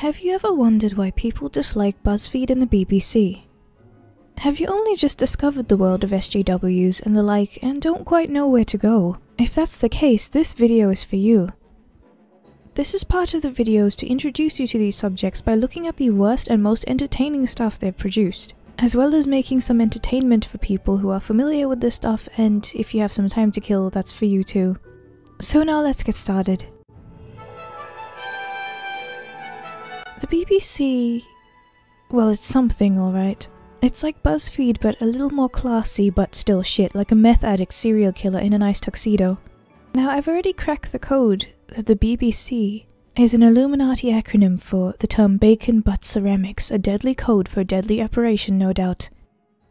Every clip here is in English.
Have you ever wondered why people dislike BuzzFeed and the BBC? Have you only just discovered the world of SJWs and the like and don't quite know where to go? If that's the case, this video is for you. This is part of the videos to introduce you to these subjects by looking at the worst and most entertaining stuff they've produced, as well as making some entertainment for people who are familiar with this stuff, and if you have some time to kill, that's for you too. So now let's get started. The BBC... well, it's something, alright. It's like BuzzFeed, but a little more classy, but still shit, like a meth addict serial killer in a nice tuxedo. Now, I've already cracked the code that the BBC is an Illuminati acronym for the term bacon butt ceramics, a deadly code for a deadly operation, no doubt.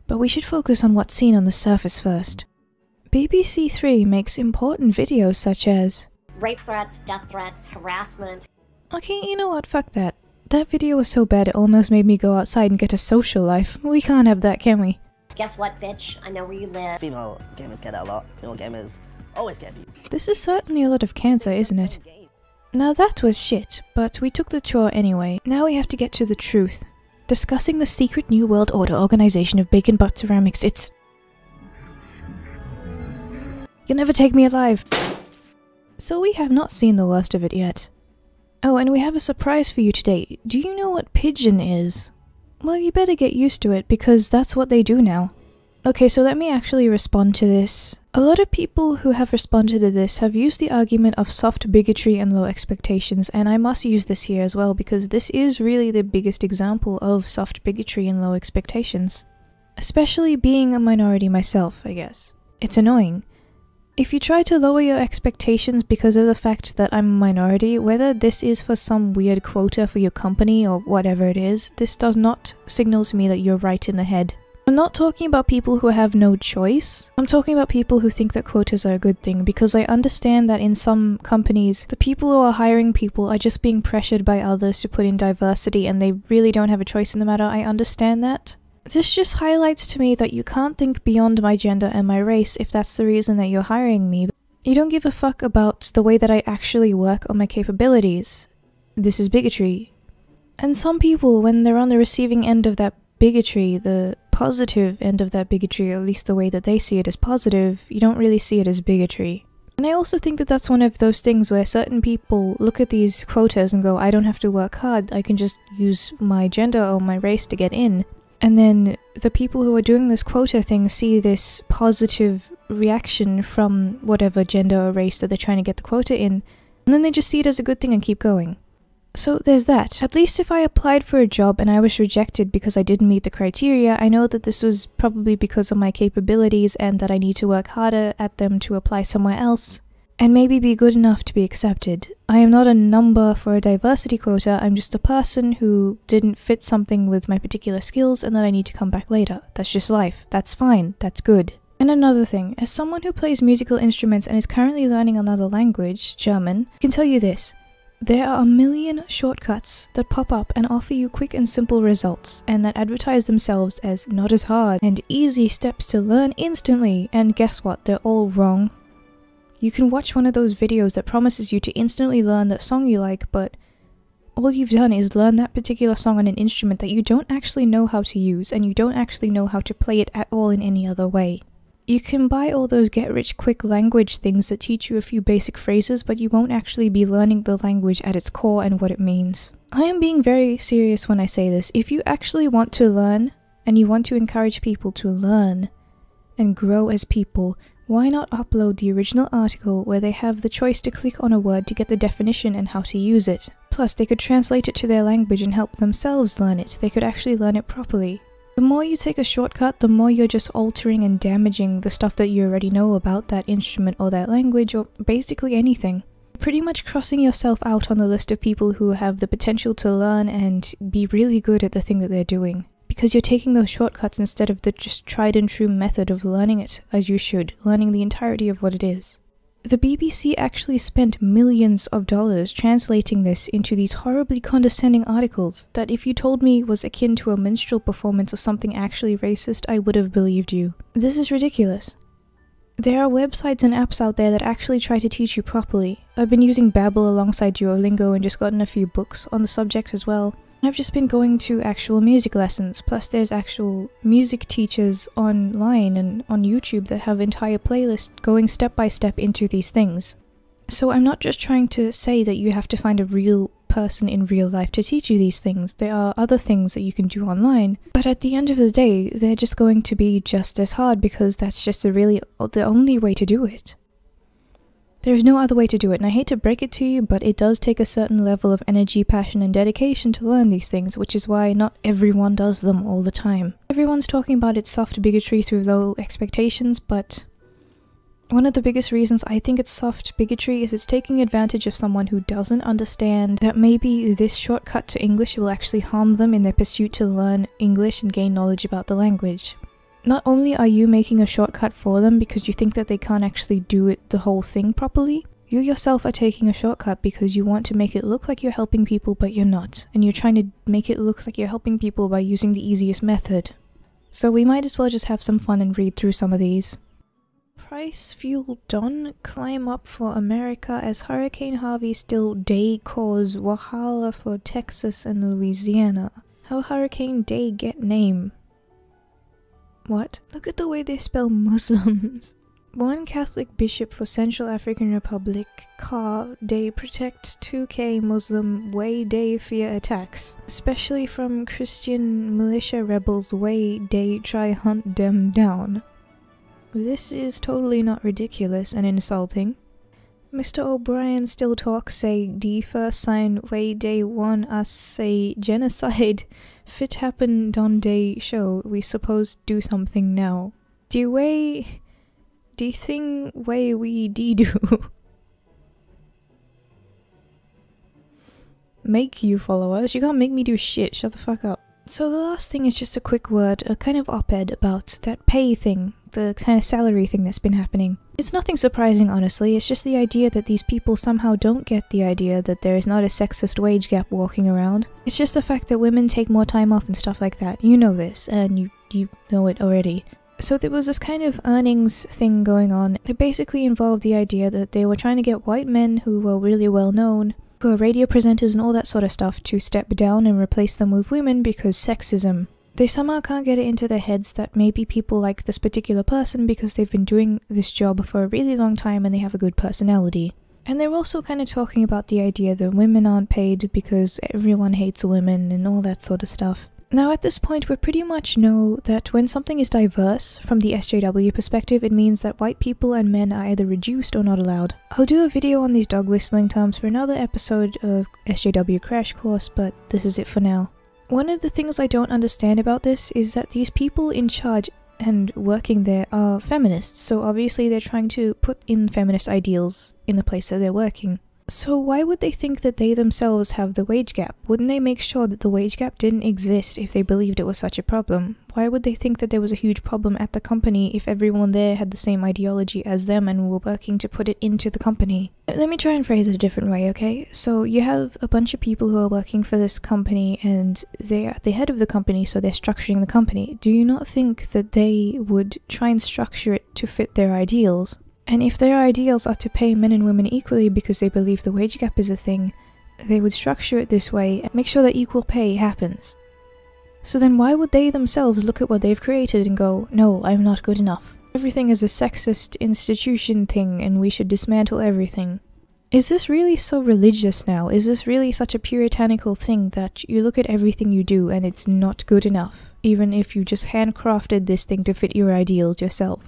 But we should focus on what's seen on the surface first. BBC 3 makes important videos such as rape threats, death threats, harassment. Okay, you know what, fuck that. That video was so bad it almost made me go outside and get a social life. We can't have that, can we? Guess what, bitch? I know where you live. Female gamers get that a lot. Female gamers always get abused. This is certainly a lot of cancer, isn't it? Now that was shit, but we took the chore anyway. Now we have to get to the truth. Discussing the secret New World Order organization of bacon butt ceramics, it's... You'll never take me alive! So we have not seen the worst of it yet. Oh, and we have a surprise for you today. Do you know what pigeon is? Well, you better get used to it, because that's what they do now. Okay, so let me actually respond to this. A lot of people who have responded to this have used the argument of soft bigotry and low expectations, and I must use this here as well, because this is really the biggest example of soft bigotry and low expectations. Especially being a minority myself, I guess. It's annoying. If you try to lower your expectations because of the fact that I'm a minority, whether this is for some weird quota for your company or whatever it is, this does not signal to me that you're right in the head. I'm not talking about people who have no choice. I'm talking about people who think that quotas are a good thing, because I understand that in some companies, the people who are hiring people are just being pressured by others to put in diversity and they really don't have a choice in the matter. I understand that. This just highlights to me that you can't think beyond my gender and my race if that's the reason that you're hiring me. You don't give a fuck about the way that I actually work or my capabilities. This is bigotry. And some people, when they're on the receiving end of that bigotry, the positive end of that bigotry, or at least the way that they see it as positive, you don't really see it as bigotry. And I also think that that's one of those things where certain people look at these quotas and go, I don't have to work hard, I can just use my gender or my race to get in. And then the people who are doing this quota thing see this positive reaction from whatever gender or race that they're trying to get the quota in, and then they just see it as a good thing and keep going. So there's that. At least if I applied for a job and I was rejected because I didn't meet the criteria, I know that this was probably because of my capabilities and that I need to work harder at them to apply somewhere else, and maybe be good enough to be accepted. I am not a number for a diversity quota, I'm just a person who didn't fit something with my particular skills and that I need to come back later. That's just life. That's fine. That's good. And another thing, as someone who plays musical instruments and is currently learning another language, German, I can tell you this. There are a million shortcuts that pop up and offer you quick and simple results, and that advertise themselves as not as hard and easy steps to learn instantly, and guess what? They're all wrong. You can watch one of those videos that promises you to instantly learn that song you like, but all you've done is learn that particular song on an instrument that you don't actually know how to use, and you don't actually know how to play it at all in any other way. You can buy all those get-rich-quick language things that teach you a few basic phrases, but you won't actually be learning the language at its core and what it means. I am being very serious when I say this. If you actually want to learn, and you want to encourage people to learn and grow as people, why not upload the original article where they have the choice to click on a word to get the definition and how to use it? Plus, they could translate it to their language and help themselves learn it. They could actually learn it properly. The more you take a shortcut, the more you're just altering and damaging the stuff that you already know about that instrument or that language, or basically anything. You're pretty much crossing yourself out on the list of people who have the potential to learn and be really good at the thing that they're doing. Because you're taking those shortcuts instead of the just tried and true method of learning it, as you should, learning the entirety of what it is. The BBC actually spent millions of dollars translating this into these horribly condescending articles that if you told me was akin to a minstrel performance or something actually racist, I would have believed you. This is ridiculous. There are websites and apps out there that actually try to teach you properly. I've been using Babbel alongside Duolingo and just gotten a few books on the subject as well. I've just been going to actual music lessons, plus there's actual music teachers online and on YouTube that have entire playlists going step by step into these things. So I'm not just trying to say that you have to find a real person in real life to teach you these things. There are other things that you can do online, but at the end of the day, they're just going to be just as hard because that's just the only way to do it. There's no other way to do it, and I hate to break it to you, but it does take a certain level of energy, passion, and dedication to learn these things, which is why not everyone does them all the time. Everyone's talking about it's soft bigotry through low expectations, but one of the biggest reasons I think it's soft bigotry is it's taking advantage of someone who doesn't understand that maybe this shortcut to English will actually harm them in their pursuit to learn English and gain knowledge about the language. Not only are you making a shortcut for them because you think that they can't actually do it the whole thing properly, you yourself are taking a shortcut because you want to make it look like you're helping people but you're not, and you're trying to make it look like you're helping people by using the easiest method. So we might as well just have some fun and read through some of these. Price fuel Don climb up for America as Hurricane Harvey still day cause wahala for Texas and Louisiana. How Hurricane Day get name? What? Look at the way they spell Muslims. One Catholic bishop for Central African Republic, Car Day protect 2K Muslim Wayday fear attacks, especially from Christian militia rebels Wayday try hunt them down. This is totally not ridiculous and insulting. Mr. O'Brien still talk say the first sign Wayday want us say genocide fit happen don day show we suppose do something now. The thing way we do. Make you follow us? You can't make me do shit, shut the fuck up. So the last thing is just a quick word, a kind of op-ed about that pay thing, the kind of salary thing that's been happening. It's nothing surprising, honestly, it's just the idea that these people somehow don't get the idea that there is not a sexist wage gap walking around. It's just the fact that women take more time off and stuff like that. You know this, and you know it already. So there was this kind of earnings thing going on that basically involved the idea that they were trying to get white men who were really well known, who are radio presenters and all that sort of stuff, to step down and replace them with women because sexism. They somehow can't get it into their heads that maybe people like this particular person because they've been doing this job for a really long time and they have a good personality. And they're also kind of talking about the idea that women aren't paid because everyone hates women and all that sort of stuff. Now at this point we pretty much know that when something is diverse, from the SJW perspective, it means that white people and men are either reduced or not allowed. I'll do a video on these dog whistling terms for another episode of SJW Crash Course, but this is it for now. One of the things I don't understand about this is that these people in charge and working there are feminists, so obviously they're trying to put in feminist ideals in the place that they're working. So why would they think that they themselves have the wage gap? Wouldn't they make sure that the wage gap didn't exist if they believed it was such a problem? Why would they think that there was a huge problem at the company if everyone there had the same ideology as them and were working to put it into the company? Let me try and phrase it a different way, okay? So you have a bunch of people who are working for this company and they're at the head of the company, so they're structuring the company. Do you not think that they would try and structure it to fit their ideals? And if their ideals are to pay men and women equally because they believe the wage gap is a thing, they would structure it this way and make sure that equal pay happens. So then why would they themselves look at what they've created and go, no, I'm not good enough. Everything is a sexist institution thing and we should dismantle everything. Is this really so religious now? Is this really such a puritanical thing that you look at everything you do and it's not good enough, even if you just handcrafted this thing to fit your ideals yourself?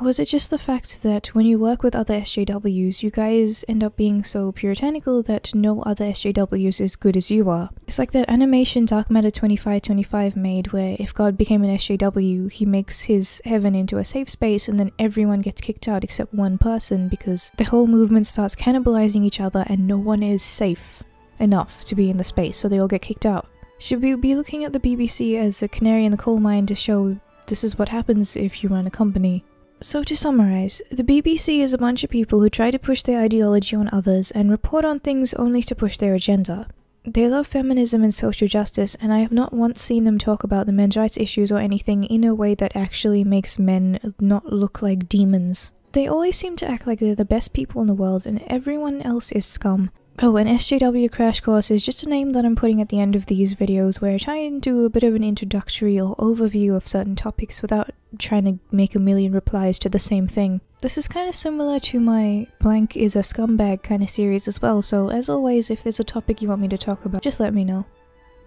Or is it just the fact that when you work with other SJWs, you guys end up being so puritanical that no other SJW is as good as you are? It's like that animation Dark Matter 2525 made where if God became an SJW, he makes his heaven into a safe space and then everyone gets kicked out except one person because the whole movement starts cannibalizing each other and no one is safe enough to be in the space, so they all get kicked out. Should we be looking at the BBC as a canary in the coal mine to show this is what happens if you run a company? So to summarize, the BBC is a bunch of people who try to push their ideology on others and report on things only to push their agenda. They love feminism and social justice, and I have not once seen them talk about the men's rights issues or anything in a way that actually makes men not look like demons. They always seem to act like they're the best people in the world and everyone else is scum. Oh, and SJW Crash Course is just a name that I'm putting at the end of these videos where I try and do a bit of an introductory or overview of certain topics without trying to make a million replies to the same thing. This is kind of similar to my blank is a scumbag kind of series as well, so as always, if there's a topic you want me to talk about, just let me know.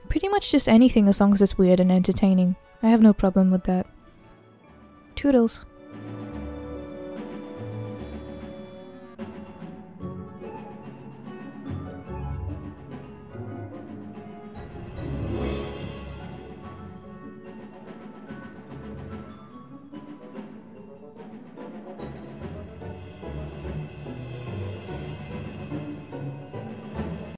Pretty much just anything as long as it's weird and entertaining. I have no problem with that. Toodles.